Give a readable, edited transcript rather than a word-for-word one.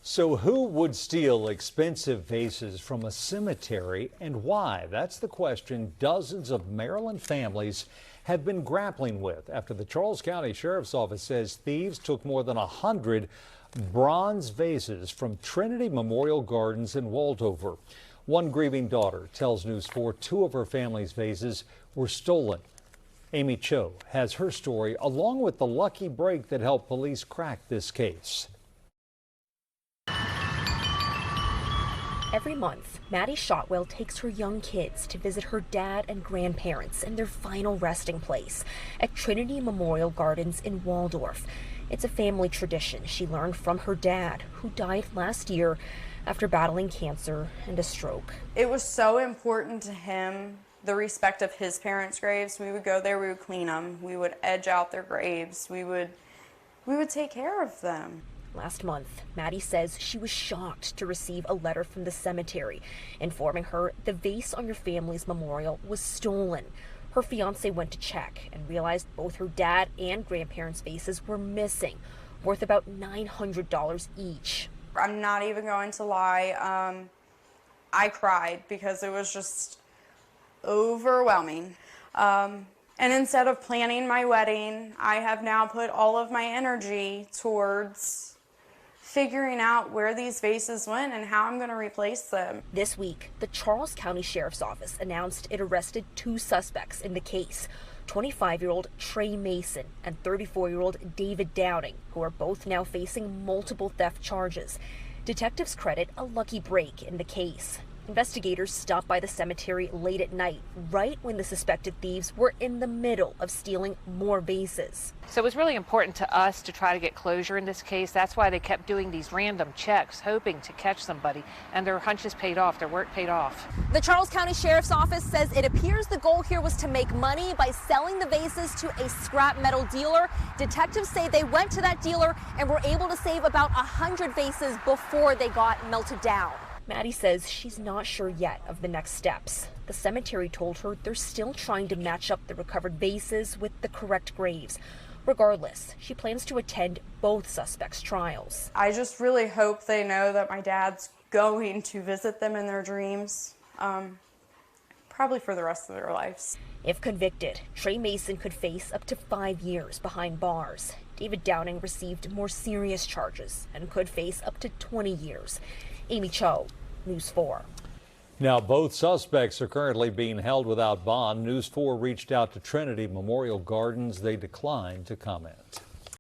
So who would steal expensive vases from a cemetery and why? That's the question dozens of Maryland families have been grappling with after the Charles County Sheriff's Office says thieves took more than 100 bronze vases from Trinity Memorial Gardens in Waldorf. One grieving daughter tells News 4 two of her family's vases were stolen. Aimee has her story along with the lucky break that helped police crack this case. Every month, Maddie Shotwell takes her young kids to visit her dad and grandparents in their final resting place at Trinity Memorial Gardens in Waldorf. It's a family tradition she learned from her dad, who died last year after battling cancer and a stroke. It was so important to him, the respect of his parents' graves. We would go there, we would clean them, we would edge out their graves, we would take care of them. Last month, Maddie says she was shocked to receive a letter from the cemetery informing her the vase on your family's memorial was stolen. Her fiance went to check and realized both her dad and grandparents' vases were missing, worth about $900 each. I'm not even going to lie. I cried because it was just overwhelming. And instead of planning my wedding, I have now put all of my energy towards figuring out where these vases went and how I'm going to replace them. This week, the Charles County Sheriff's Office announced it arrested two suspects in the case, 25-year-old Trey Mason and 34-year-old David Downing, who are both now facing multiple theft charges. Detectives credit a lucky break in the case. Investigators stopped by the cemetery late at night, right when the suspected thieves were in the middle of stealing more vases. So it was really important to us to try to get closure in this case. That's why they kept doing these random checks, hoping to catch somebody, and their hunches paid off, their work paid off. The Charles County Sheriff's Office says it appears the goal here was to make money by selling the vases to a scrap metal dealer. Detectives say they went to that dealer and were able to save about 100 vases before they got melted down. Maddie says she's not sure yet of the next steps. The cemetery told her they're still trying to match up the recovered vases with the correct graves. Regardless, she plans to attend both suspects' trials. I just really hope they know that my dad's going to visit them in their dreams, probably for the rest of their lives. If convicted, Trey Mason could face up to 5 years behind bars. David Downing received more serious charges and could face up to 20 years. Aimee, News 4. Now, both suspects are currently being held without bond. News 4 reached out to Trinity Memorial Gardens. They declined to comment.